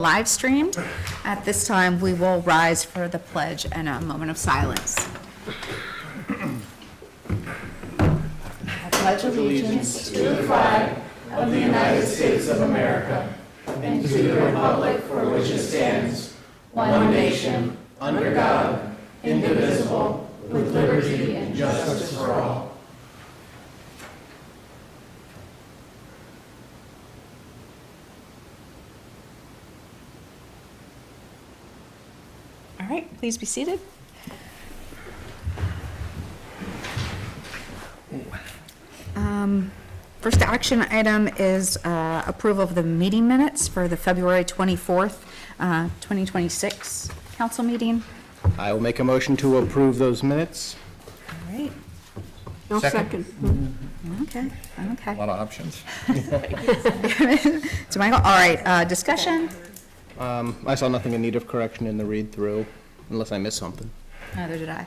live streamed. At this time, we will rise for the pledge and a moment of silence. I pledge allegiance to the flag of the United States of America and to the republic for which it stands, one nation, under God, indivisible, with liberty and justice for all. All right, please be seated. First action item is approval of the meeting minutes for the February 24th, 2026 council meeting. I will make a motion to approve those minutes. All right, I'll second. okay. A lot of options. So Michael, all right, discussion? I saw nothing in need of correction in the read-through, unless I missed something. Neither did I.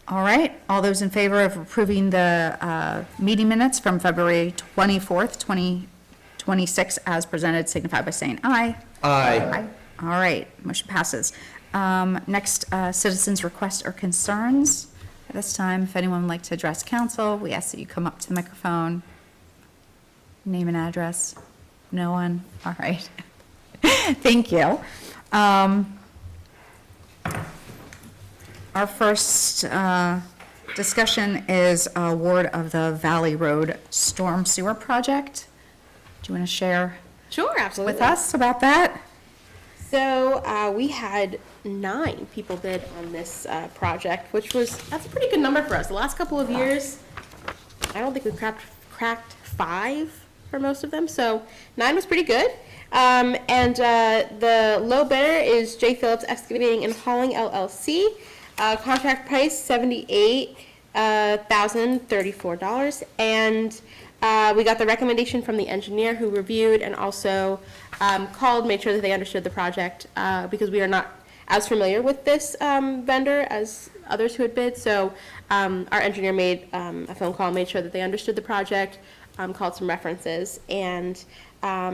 All right, all those in favor of approving the meeting minutes from February 24th, 2026 as presented signify by saying aye. Aye. All right, motion passes. Next, citizens' requests or concerns. At this time, if anyone would like to address council, we ask that you come up to the microphone. Name and address. No one? All right. Thank you. Our first discussion is award of the Valley Road Storm Sewer Project. Do you want to share Sure, absolutely. with us about that? So we had 9 people bid on this project, that's a pretty good number for us. The last couple of years, I don't think we've cracked 5 for most of them, so 9 was pretty good. The low bidder is J. Phillips Excavating and Hauling LLC. Contract price $78,034, and we got the recommendation from the engineer who reviewed and also called, made sure that they understood the project because we are not as familiar with this vendor as others who had bid. So our engineer made a phone call, made sure that they understood the project, called some references, and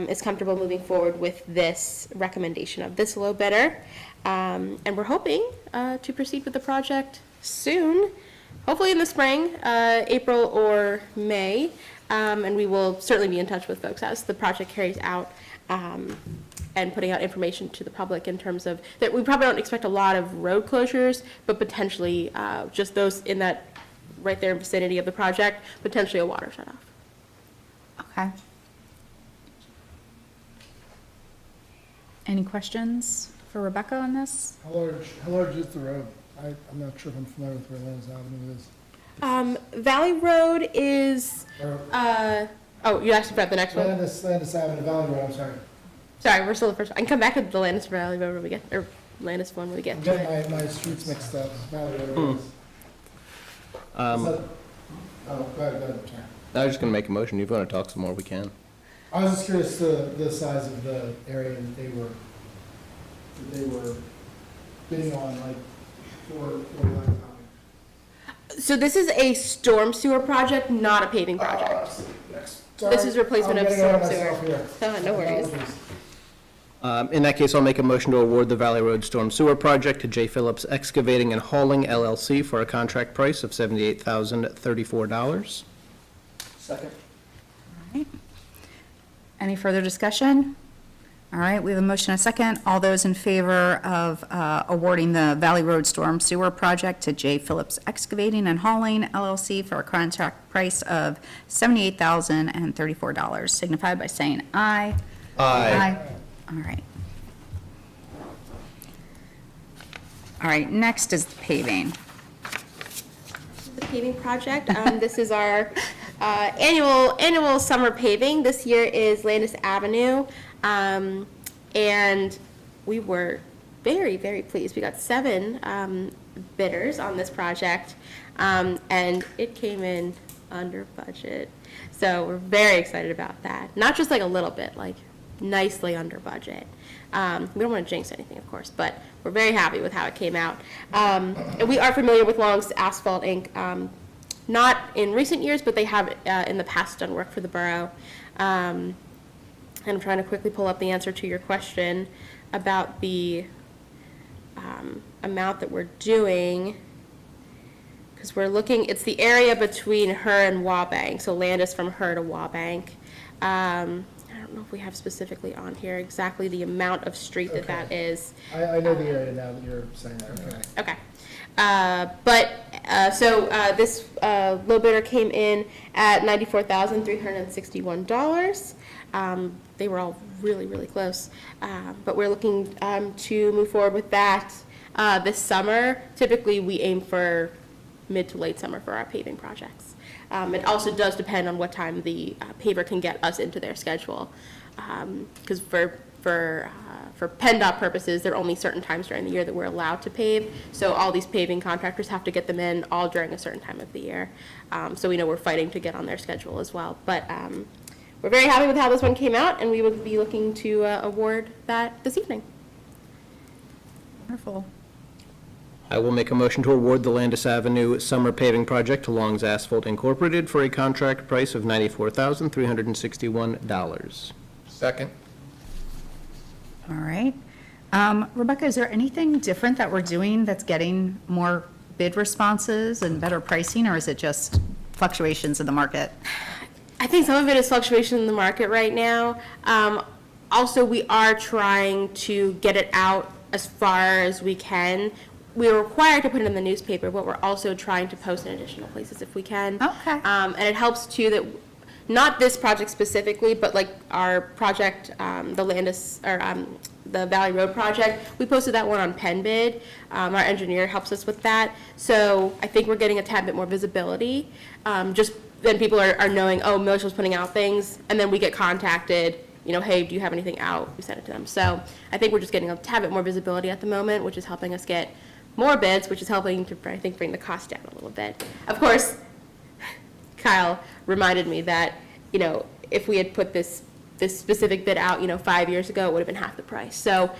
is comfortable moving forward with this recommendation of this low bidder. And we're hoping to proceed with the project soon, hopefully in the spring, April or May. And we will certainly be in touch with folks as the project carries out and putting out information to the public in terms of that. We probably don't expect a lot of road closures, but potentially just those in that right there vicinity of the project, potentially a water shutoff. Okay. Any questions for Rebecca on this? How large is the road? I'm not sure if I'm familiar with where Landis Avenue is. Valley Road is, oh, you asked about the next one? Landis Avenue, Valley Road, I'm sorry. Sorry, we're still the first one. I can come back to the Landis Valley Road when we get, or Landis one when we get I'm to it. getting my streets mixed up. Valley Road is. Oh, go ahead, sorry. I was just going to make a motion. If you want to talk some more, we can. I was just curious the size of the area that they were bidding on, like, for Landis So this is a storm sewer project, not a paving project. This is replacement of storm sewer. No worries. In that case, I'll make a motion to award the Valley Road Storm Sewer Project to J. Phillips Excavating and Hauling LLC for a contract price of $78,034. Second. All right. Any further discussion? All right, we have a motion and a second. All those in favor of awarding the Valley Road Storm Sewer Project to J. Phillips Excavating and Hauling LLC for a contract price of $78,034 signify by saying aye. Aye. All right. All right, next is the paving. The paving project, this is our annual summer paving. This year is Landis Avenue. And we were very, very pleased. We got 7 bidders on this project, and it came in under budget. So we're very excited about that. Not just like a little bit, like nicely under budget. We don't want to jinx anything, of course, but we're very happy with how it came out. And we are familiar with Long's Asphalt Inc. Not in recent years, but they have in the past done work for the borough. and I'm trying to quickly pull up the answer to your question about the amount that we're doing, because we're looking, it's the area between her and Wabank, so Landis from her to Wabank. I don't know if we have specifically on here exactly the amount of street that that is. I know the area now that you're saying that, okay. Okay. This low bidder came in at $94,361. They were all really, really close. But we're looking to move forward with that this summer. Typically, we aim for mid to late summer for our paving projects. It also does depend on what time the paver can get us into their schedule. Because for PennDOT purposes, there are only certain times during the year that we're allowed to pave. So all these paving contractors have to get them in all during a certain time of the year. So we know we're fighting to get on their schedule as well. But we're very happy with how this one came out, and we would be looking to award that this evening. Wonderful. I will make a motion to award the Landis Avenue Summer Paving Project to Long's Asphalt Incorporated for a contract price of $94,361. Second. All right. Rebecca, is there anything different that we're doing that's getting more bid responses and better pricing, or is it just fluctuations in the market? I think some of it is fluctuation in the market right now. Also, we are trying to get it out as far as we can. We're required to put it in the newspaper, but we're also trying to post in additional places if we can. Okay. And it helps too that, not this project specifically, but like our project, the Landis, or the Valley Road project, we posted that one on PennBid. Our engineer helps us with that. So I think we're getting a tad bit more visibility. Just then people are knowing, oh, Millersville's putting out things, and then we get contacted, you know, hey, do you have anything out? We send it to them. So I think we're just getting a tad bit more visibility at the moment, which is helping us get more bids, which is helping to, I think, bring the cost down a little bit. Of course, Kyle reminded me that, you know, if we had put this specific bid out, 5 years ago, it would have been half the price. So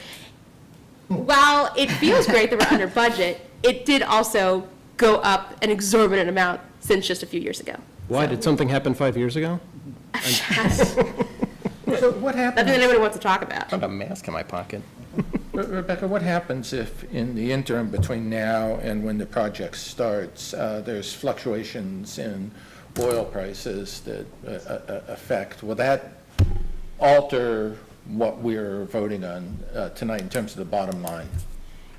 while it feels great that we're under budget, it did also go up an exorbitant amount since just a few years ago. Why, did something happen 5 years ago? So what Nothing that happens, anybody wants to talk about. I found a mask in my pocket. Rebecca, what happens if in the interim between now and when the project starts, there's fluctuations in oil prices that affect, will that alter what we're voting on tonight in terms of the bottom line?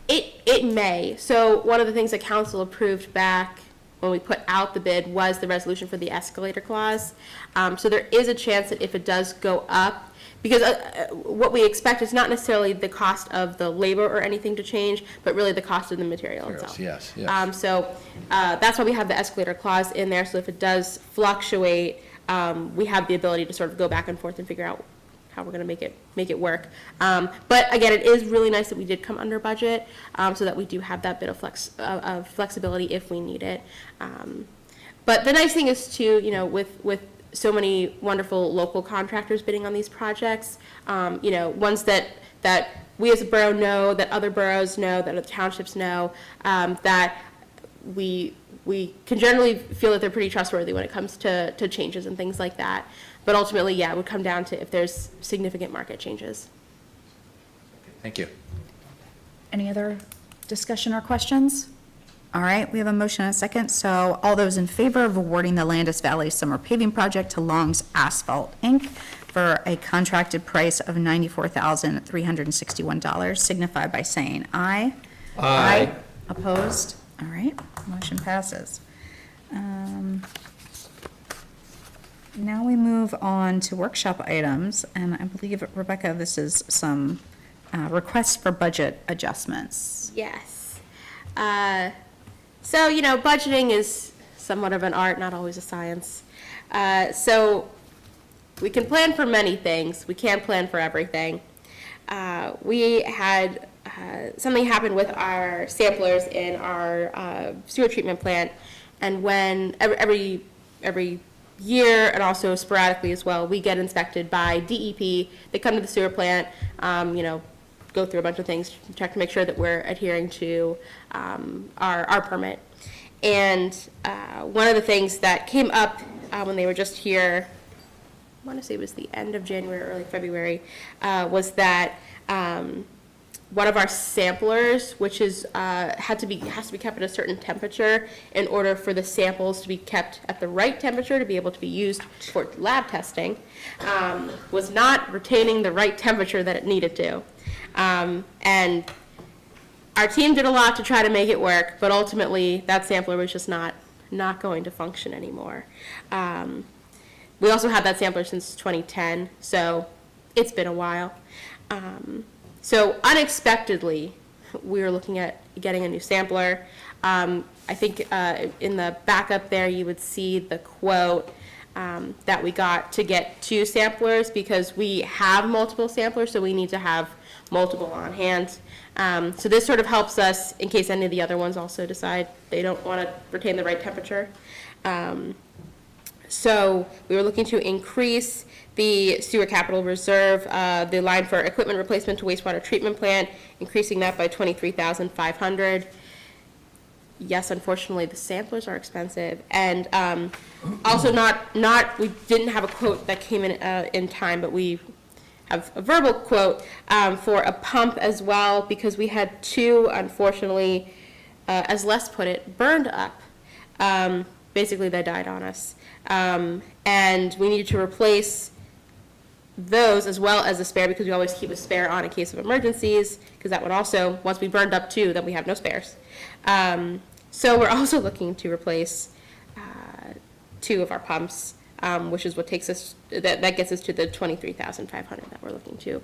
It may. So one of the things that council approved back when we put out the bid was the resolution for the escalator clause. So there is a chance that if it does go up, because what we expect is not necessarily the cost of the labor or anything to change, but really the cost of the material itself. Yes. So that's why we have the escalator clause in there, so if it does fluctuate, we have the ability to sort of go back and forth and figure out how we're going to make it work. But again, it is really nice that we did come under budget, so that we do have that bit of flexibility if we need it. But the nice thing is too, with so many wonderful local contractors bidding on these projects, ones that we as a borough know, that other boroughs know, that other townships know, that we can generally feel that they're pretty trustworthy when it comes to changes and things like that. But ultimately, yeah, it would come down to if there's significant market changes. Thank you. Any other discussion or questions? All right, we have a motion and a second. So all those in favor of awarding the Landis Valley Summer Paving Project to Long's Asphalt, Inc. for a contracted price of $94,361 signify by saying aye. Aye. Opposed? All right, motion passes. Now we move on to workshop items, and I believe, Rebecca, this is some requests for budget adjustments. Yes. So, budgeting is somewhat of an art, not always a science. So we can plan for many things. We can't plan for everything. We had something happen with our samplers in our sewer treatment plant, and when every year, and also sporadically as well, we get inspected by DEP. They come to the sewer plant, go through a bunch of things, check to make sure that we're adhering to our permit. And one of the things that came up when they were just here want to say it was the end of January, early February, was that one of our samplers, which is has to be kept at a certain temperature in order for the samples to be kept at the right temperature to be able to be used for lab testing, was not retaining the right temperature that it needed to. And our team did a lot to try to make it work, but ultimately that sampler was just not going to function anymore. We also had that sampler since 2010, so it's been a while. So unexpectedly, we were looking at getting a new sampler. I think in the backup there, you would see the quote that we got to get 2 samplers because we have multiple samplers, so we need to have multiple on hand. So this sort of helps us in case any of the other ones also decide they don't want to retain the right temperature. So we were looking to increase the sewer capital reserve, the line for equipment replacement to wastewater treatment plant, increasing that by $23,500. Yes, unfortunately, the samplers are expensive, and also we didn't have a quote that came in time, but we have a verbal quote for a pump as well, because we had 2, unfortunately, as Les put it, burned up. Basically, they died on us. And we needed to replace those as well as a spare, because we always keep a spare on in case of emergencies, because that would also, once we burned up 2, then we have no spares. So we're also looking to replace 2 of our pumps, which is what takes us, that gets us to the $23,500 that we're looking to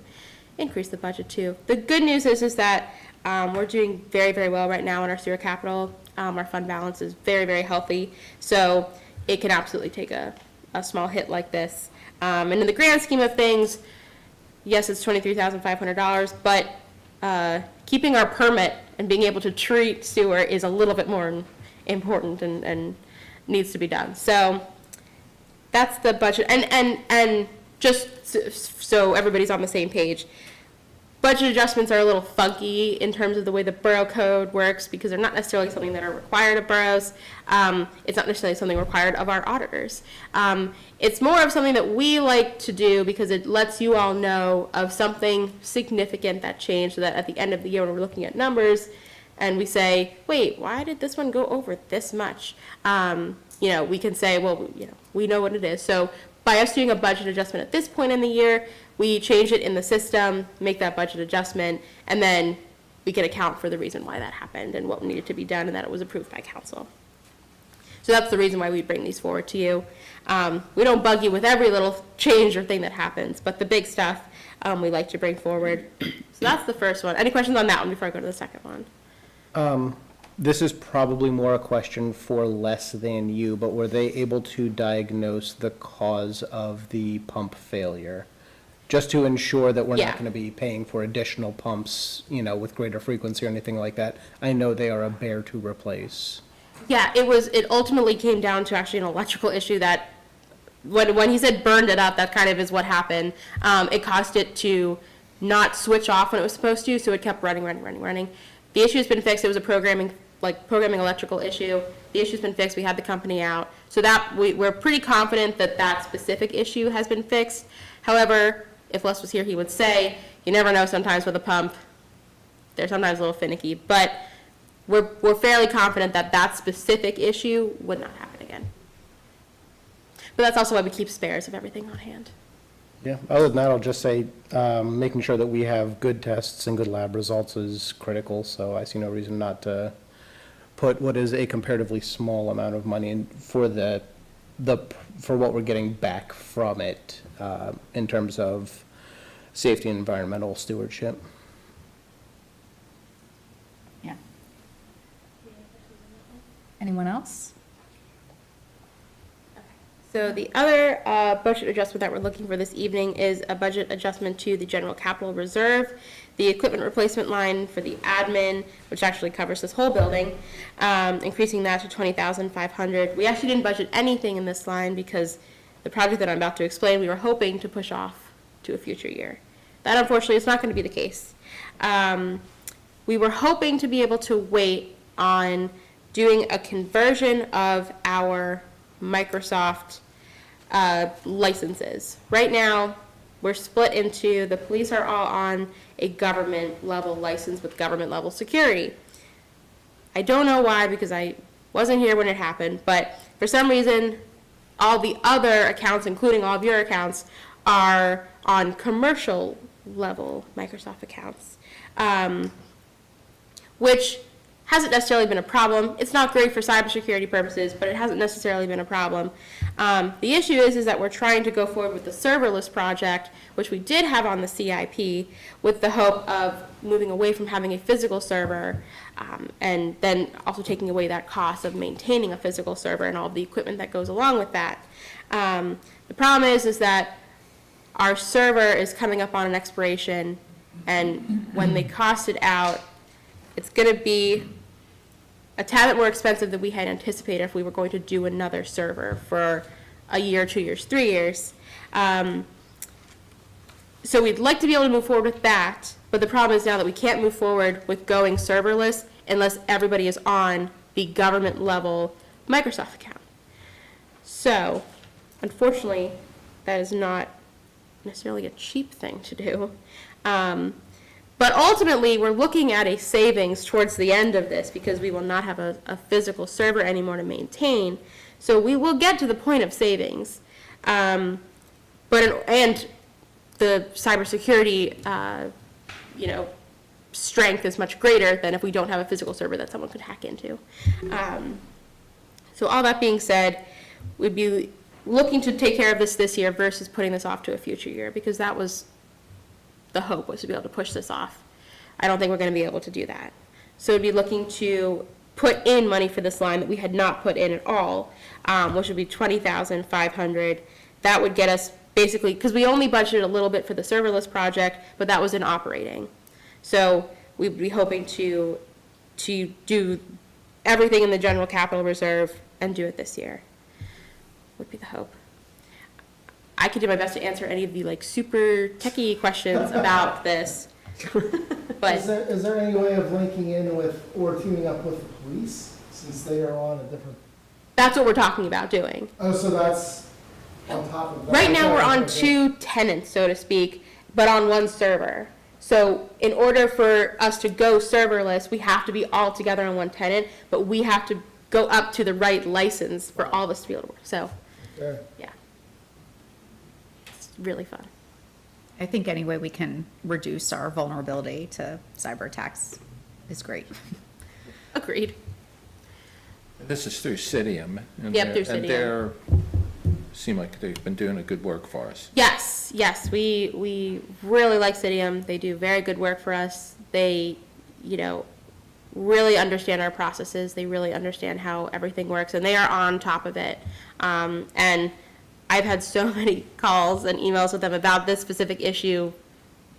increase the budget to. The good news is that we're doing very, very well right now in our sewer capital. Our fund balance is very, very healthy, so it can absolutely take a small hit like this. And in the grand scheme of things, yes, it's $23,500, but keeping our permit and being able to treat sewer is a little bit more important and needs to be done. So that's the budget. And just so everybody's on the same page, budget adjustments are a little funky in terms of the way the borough code works, because they're not necessarily something that are required of boroughs. It's not necessarily something required of our auditors. It's more of something that we like to do because it lets you all know of something significant that changed, so that at the end of the year when we're looking at numbers and we say, wait, why did this one go over this much? We can say, well, we know what it is. So by us doing a budget adjustment at this point in the year, we change it in the system, make that budget adjustment, and then we can account for the reason why that happened and what needed to be done and that it was approved by council. So that's the reason why we bring these forward to you. We don't bug you with every little change or thing that happens, but the big stuff we like to bring forward. So that's the first one. Any questions on that one before I go to the second one? This is probably more a question for less than you, but were they able to diagnose the cause of the pump failure? Just to ensure that we're Yeah. not going to be paying for additional pumps, with greater frequency or anything like that. I know they are a bear to replace. Yeah, it ultimately came down to actually an electrical issue that, when he said burned it up, that kind of is what happened. It caused it to not switch off when it was supposed to, so it kept running. The issue has been fixed. It was a programming electrical issue. The issue's been fixed. We had the company out. So that we're pretty confident that specific issue has been fixed. However, if Les was here, he would say, you never know sometimes with a pump. They're sometimes a little finicky, but we're fairly confident that specific issue would not happen again. But that's also why we keep spares of everything on hand. Yeah, other than that, I'll just say, making sure that we have good tests and good lab results is critical, so I see no reason not to put what is a comparatively small amount of money in for for what we're getting back from it, in terms of safety and environmental stewardship. Yeah. Anyone else? So the other budget adjustment that we're looking for this evening is a budget adjustment to the general capital reserve, the equipment replacement line for the admin, which actually covers this whole building, increasing that to $20,500. We actually didn't budget anything in this line because the project that I'm about to explain, we were hoping to push off to a future year. That unfortunately is not going to be the case. We were hoping to be able to wait on doing a conversion of our Microsoft licenses. Right now, we're split into, the police are all on a government level license with government level security. I don't know why, because I wasn't here when it happened, but for some reason, all the other accounts, including all of your accounts, are on commercial level Microsoft accounts, which hasn't necessarily been a problem. It's not great for cybersecurity purposes, but it hasn't necessarily been a problem. The issue is that we're trying to go forward with the serverless project, which we did have on the CIP, with the hope of moving away from having a physical server, and then also taking away that cost of maintaining a physical server and all the equipment that goes along with that. The problem is that our server is coming up on an expiration, and when they cost it out, it's going to be a tad bit more expensive than we had anticipated if we were going to do another server for a year, 2 years, 3 years. So we'd like to be able to move forward with that, but the problem is now that we can't move forward with going serverless unless everybody is on the government level Microsoft account. So, unfortunately, that is not necessarily a cheap thing to do. But ultimately, we're looking at a savings towards the end of this because we will not have a physical server anymore to maintain. So we will get to the point of savings. And the cybersecurity, strength is much greater than if we don't have a physical server that someone could hack into. So all that being said, we'd be looking to take care of this year versus putting this off to a future year, because that was the hope, was to be able to push this off. I don't think we're going to be able to do that. So we'd be looking to put in money for this line that we had not put in at all, which would be $20,500. That would get us basically, because we only budgeted a little bit for the serverless project, but that was in operating. So we'd be hoping to do everything in the general capital reserve and do it this year, would be the hope. I could do my best to answer any of the super techie questions about this. But Is there any way of linking in with, or teaming up with the police, since they are on a different, that's what we're talking about doing. oh, so that's on top of that? Right now, we're on Okay. 2 tenants, so to speak, but on 1 server. So in order for us to go serverless, we have to be all together on 1 tenant, but we have to go up to the right license for all of us to be able to work. So, Okay. yeah. It's really fun. I think any way we can reduce our vulnerability to cyber attacks is great. Agreed. This is through Citium. And Yep, they're- through And Citium. they're, seem like they've been doing a good work for us. Yes, we really like Citium. They do very good work for us. They, really understand our processes. They really understand how everything works, and they are on top of it. And I've had so many calls and emails with them about this specific issue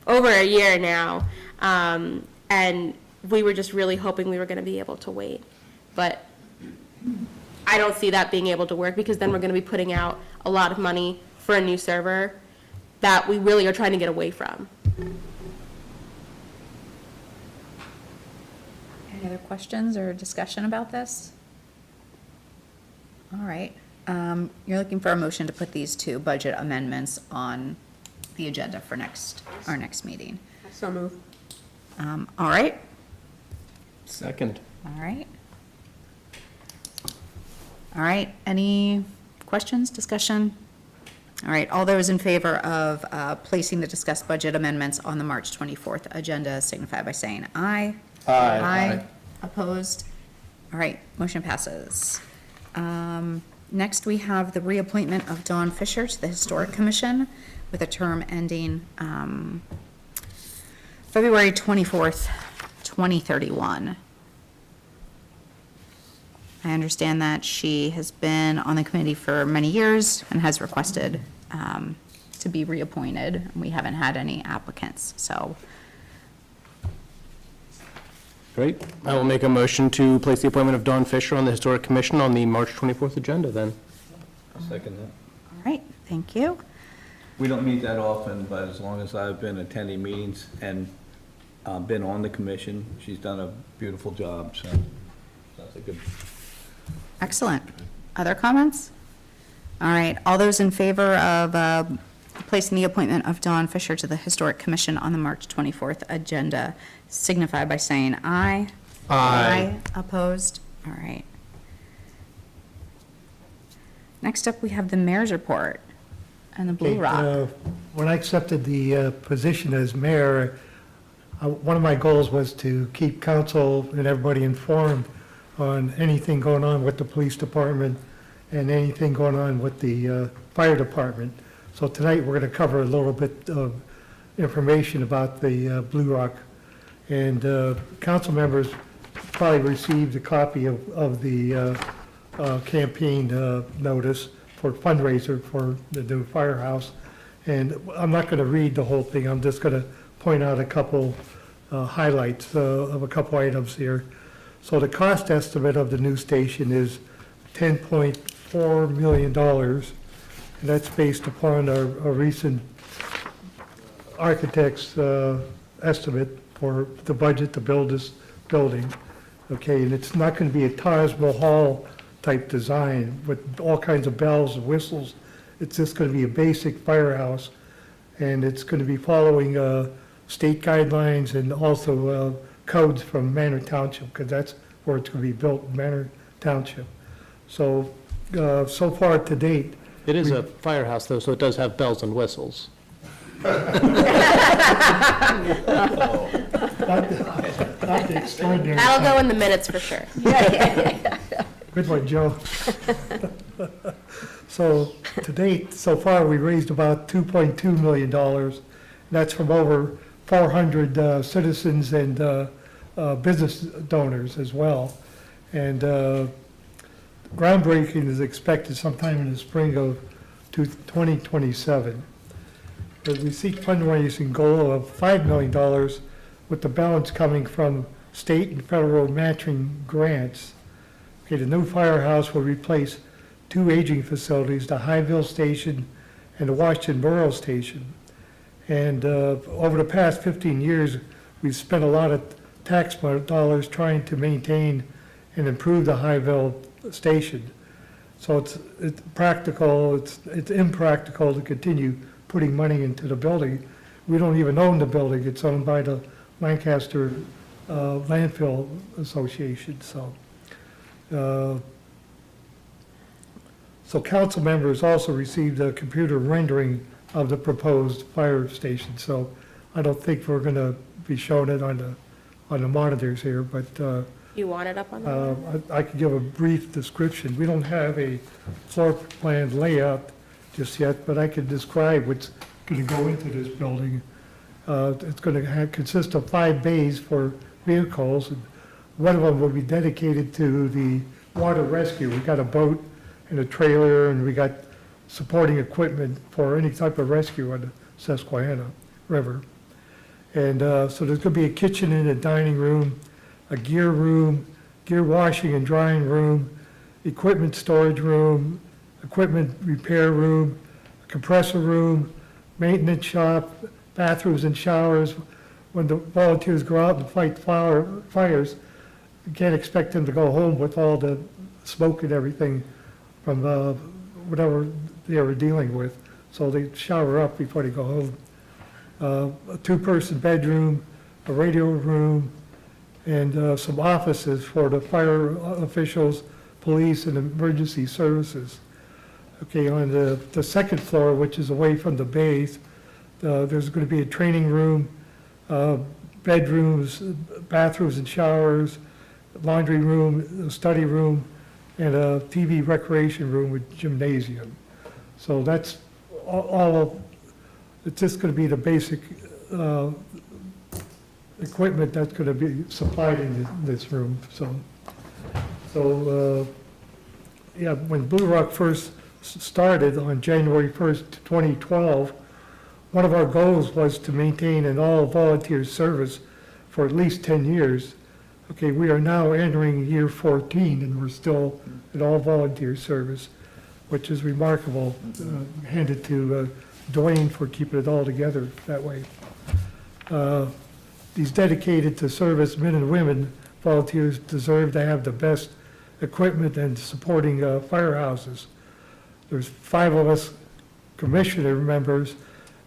over a year now. And we were just really hoping we were going to be able to wait. But I don't see that being able to work, because then we're going to be putting out a lot of money for a new server that we really are trying to get away from. Any other questions or discussion about this? All right. You're looking for a motion to put these 2 budget amendments on the agenda for our next meeting. So move. All right. Second. All right. All right, any questions, discussion? All right, all those in favor of placing the discussed budget amendments on the March 24th agenda signify by saying aye. Aye. Opposed? All right, motion passes. Next, we have the reappointment of Dawn Fisher to the Historic Commission with a term ending February 24th, 2031. I understand that she has been on the committee for many years and has requested to be reappointed. We haven't had any applicants, so. Great. I will make a motion to place the appointment of Dawn Fisher on the Historic Commission on the March 24th agenda then. I'll second that. All right, thank you. We don't meet that often, but as long as I've been attending meetings and been on the commission, she's done a beautiful job, so that's a good. Excellent. Other comments? All right, all those in favor of placing the appointment of Dawn Fisher to the Historic Commission on the March 24th agenda signify by saying aye. Aye. Opposed? All right. Next up, we have the mayor's report and the Blue Okay, Rock. When I accepted the position as mayor, one of my goals was to keep council and everybody informed on anything going on with the police department and anything going on with the fire department. So tonight, we're going to cover a little bit of information about the Blue Rock. And council members probably received a copy of the campaign notice for fundraiser for the new firehouse. And I'm not going to read the whole thing, I'm just going to point out a couple highlights of a couple items here. So the cost estimate of the new station is $10.4 million. And that's based upon a recent architect's estimate for the budget to build this building. Okay, and it's not going to be a Taj Mahal type design with all kinds of bells and whistles. It's just going to be a basic firehouse, and it's going to be following state guidelines and also codes from Manor Township, because that's where it's going to be built, Manor Township. So, so far to date, It is a firehouse, though, so it does have bells and whistles. not the extraordinary. That'll go in the minutes for sure. Good one, Joe. So, to date, so far, we raised about $2.2 million. That's from over 400 citizens and business donors as well. And groundbreaking is expected sometime in the spring of 2027. But we seek fundraising goal of $5 million, with the balance coming from state and federal matching grants. Okay, the new firehouse will replace 2 aging facilities, the Highville Station and the Washington Borough Station. And over the past 15 years, we've spent a lot of tax dollars trying to maintain and improve the Highville Station. So it's practical, it's impractical to continue putting money into the building. We don't even own the building, it's owned by the Lancaster Landfill Association, so. So council members also received a computer rendering of the proposed fire station, so I don't think we're gonna be showing it on the monitors here, but You want it up on the? I could give a brief description. We don't have a floor plan layout just yet, but I could describe what's gonna go into this building. It's gonna consist of 5 bays for vehicles, and one of them will be dedicated to the water rescue. We got a boat and a trailer, and we got supporting equipment for any type of rescue on the Susquehanna River. And so there's gonna be a kitchen and a dining room, a gear room, gear washing and drying room, equipment storage room, equipment repair room, a compressor room, maintenance shop, bathrooms and showers. When the volunteers go out and fight fires, you can't expect them to go home with all the smoke and everything from whatever they were dealing with. So they shower up before they go home. A 2-person bedroom, a radio room, and some offices for the fire officials, police, and emergency services. Okay, on the second floor, which is away from the bays, there's going to be a training room, bedrooms, bathrooms and showers, laundry room, a study room, and a TV recreation room with gymnasium. So that's all it's just going to be the basic equipment that's going to be supplied in this room. So yeah, when Blue Rock first started on January 1st, 2012, one of our goals was to maintain an all-volunteer service for at least 10 years. Okay, we are now entering year 14, and we're still an all-volunteer service, which is remarkable. Handed to Dwayne for keeping it all together that way. These dedicated to service men and women volunteers deserve to have the best equipment and supporting firehouses. there's 5 of us commissioner members,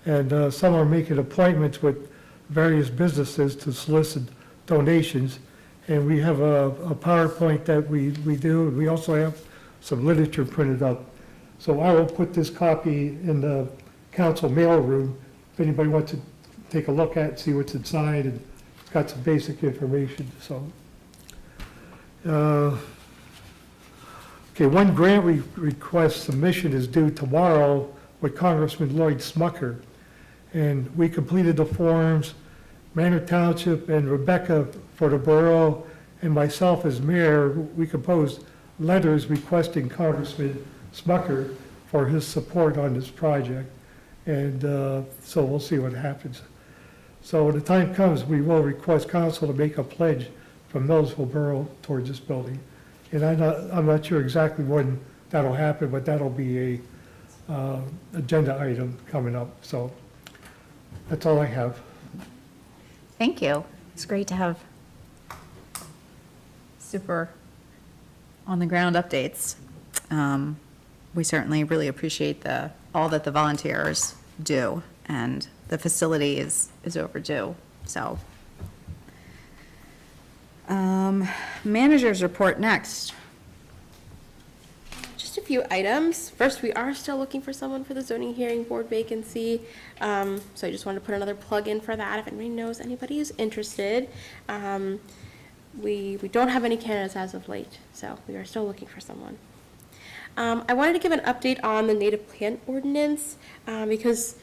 and some are making appointments with various businesses to solicit donations. And we have a PowerPoint that we do, and we also have some literature printed up. So I will put this copy in the council mail room if anybody wants to take a look at it, see what's inside, and it's got some basic information, so. Okay, one grant request submission is due tomorrow with Congressman Lloyd Smucker. And we completed the forms, Manor Township and Rebecca for the borough, and myself as mayor, we composed letters requesting Congressman Smucker for his support on this project. And so we'll see what happens. So when the time comes, we will request council to make a pledge from Millersville Borough towards this building. And I'm not sure exactly when that'll happen, but that'll be a agenda item coming up. So that's all I have. Thank you. It's great to have super on-the-ground updates. We certainly really appreciate all that the volunteers do, and the facility is overdue, so. Managers report next. Just a few items. First, we are still looking for someone for the zoning hearing board vacancy. So I just wanted to put another plug in for that if anybody knows anybody is interested. We don't have any candidates as of late, so we are still looking for someone. I wanted to give an update on the native plant ordinance, because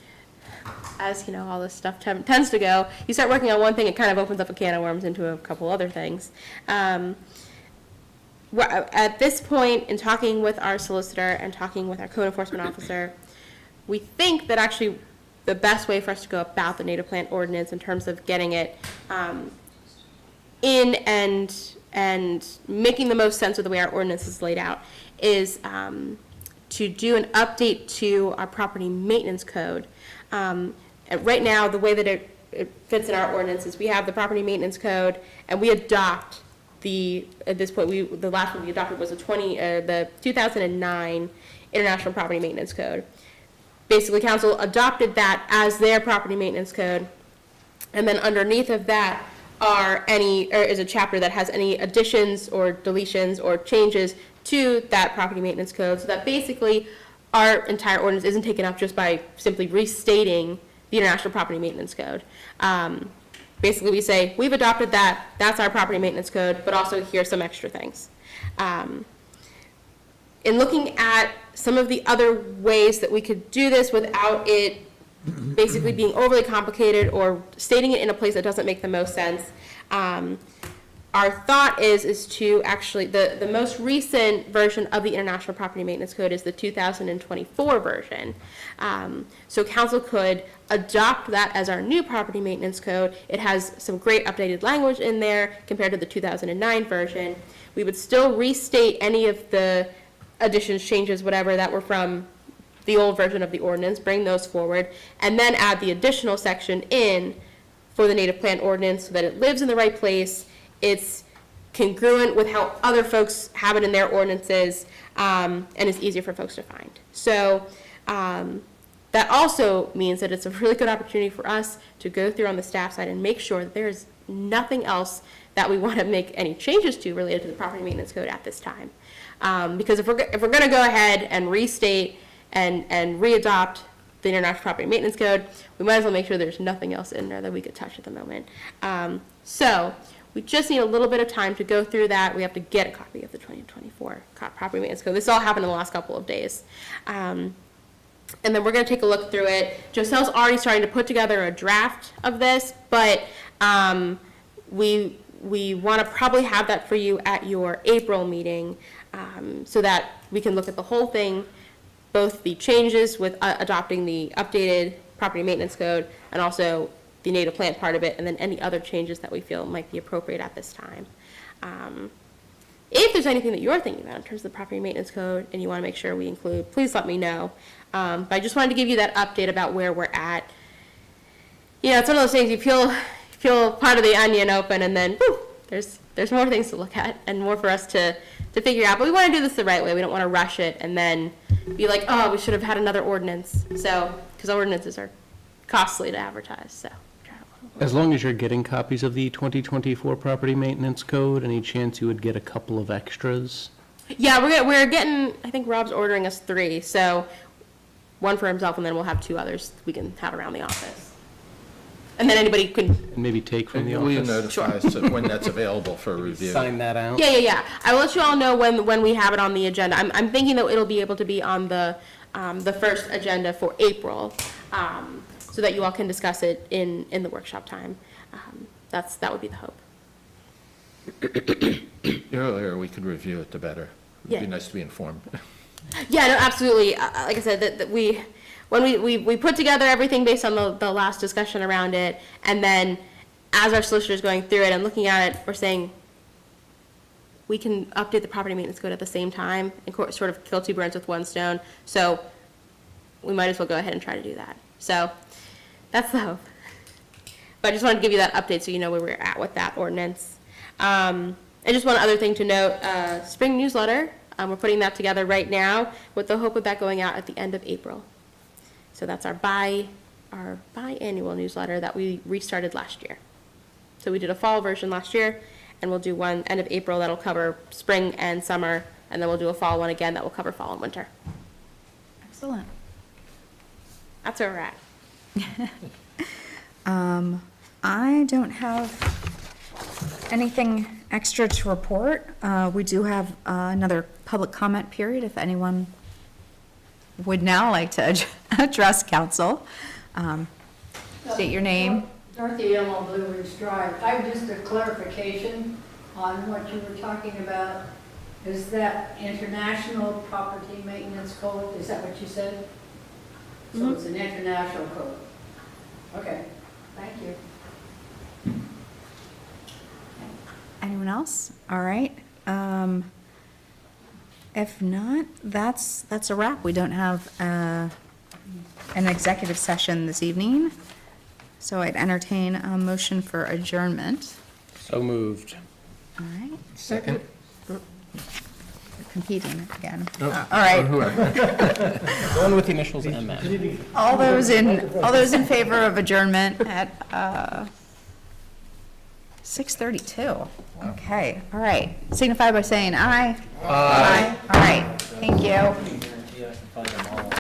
as you know, all this stuff tends to go. You start working on one thing, it kind of opens up a can of worms into a couple other things. At this point, in talking with our solicitor and talking with our code enforcement officer, we think that actually the best way for us to go about the native plant ordinance in terms of getting it in and making the most sense of the way our ordinance is laid out is to do an update to our property maintenance code. Right now, the way that it fits in our ordinance is we have the property maintenance code, and we adopt at this point, the last one we adopted was the 2009 International Property Maintenance Code. Basically, council adopted that as their property maintenance code, and then underneath of that is a chapter that has any additions or deletions or changes to that property maintenance code, so that basically our entire ordinance isn't taken up just by simply restating the International Property Maintenance Code. Basically, we say, we've adopted that, that's our property maintenance code, but also here's some extra things. In looking at some of the other ways that we could do this without it basically being overly complicated or stating it in a place that doesn't make the most sense, our thought is to actually, the most recent version of the International Property Maintenance Code is the 2024 version. So council could adopt that as our new property maintenance code. It has some great updated language in there compared to the 2009 version. We would still restate any of the additions, changes, whatever, that were from the old version of the ordinance, bring those forward, and then add the additional section in for the native plant ordinance so that it lives in the right place. It's congruent with how other folks have it in their ordinances, and it's easier for folks to find. So that also means that it's a really good opportunity for us to go through on the staff side and make sure that there is nothing else that we want to make any changes to related to the property maintenance code at this time. Because if we're going to go ahead and restate and re-adopt the International Property Maintenance Code, we might as well make sure there's nothing else in there that we could touch at the moment. So we just need a little bit of time to go through that. We have to get a copy of the 2024 Property Maintenance Code. This all happened in the last couple of days. And then we're going to take a look through it. Jocelle's already starting to put together a draft of this, but we want to probably have that for you at your April meeting, so that we can look at the whole thing, both the changes with adopting the updated property maintenance code and also the native plant part of it, and then any other changes that we feel might be appropriate at this time. If there's anything that you're thinking about in terms of the property maintenance code and you want to make sure we include, please let me know. But I just wanted to give you that update about where we're at. You know, it's one of those things, you peel part of the onion open, and then whew, there's more things to look at and more for us to figure out. But we want to do this the right way. We don't want to rush it and then be like, oh, we should have had another ordinance. So, because ordinances are costly to advertise, so. As long as you're getting copies of the 2024 property maintenance code, any chance you would get a couple of extras? Yeah, we're getting, I think Rob's ordering us 3, so one for himself, and then we'll have 2 others we can have around the office. And then anybody can, And maybe take from the Will you office? notify us of when that's available for review? Sign that out? yeah. I will let you all know when we have it on the agenda. I'm thinking that it'll be able to be on the first agenda for April, so that you all can discuss it in the workshop time. That would be the hope. The earlier we could review it, the better. It'd be Yeah. nice to be informed. Yeah, no, absolutely. Like I said, that when we put together everything based on the last discussion around it, and then as our solicitor's going through it and looking at it, we're saying we can update the property maintenance code at the same time and sort of kill 2 birds with 1 stone. So we might as well go ahead and try to do that. So that's the hope. But I just wanted to give you that update so you know where we're at with that ordinance. And just one other thing to note, spring newsletter, we're putting that together right now with the hope of that going out at the end of April. So that's our biannual newsletter that we restarted last year. So we did a fall version last year, and we'll do one end of April that'll cover spring and summer, and then we'll do a fall one again that will cover fall and winter. Excellent. That's where we're at. I don't have anything extra to report. We do have another public comment period if anyone would now like to address council. State your name. Dorothy M. on Blue Ridge Drive. I have just a clarification on what you were talking about. Is that International Property Maintenance Code? Is that what you said? So it's an international code. Okay, thank you. Anyone else? All right. If not, that's a wrap. We don't have an executive session this evening. So I'd entertain a motion for adjournment. So moved. All right. Second? We're competing again. All right. One with the initials MM. All those in favor of adjournment at 6:32. Okay, all right. Signify by saying aye. Aye. All right, thank you.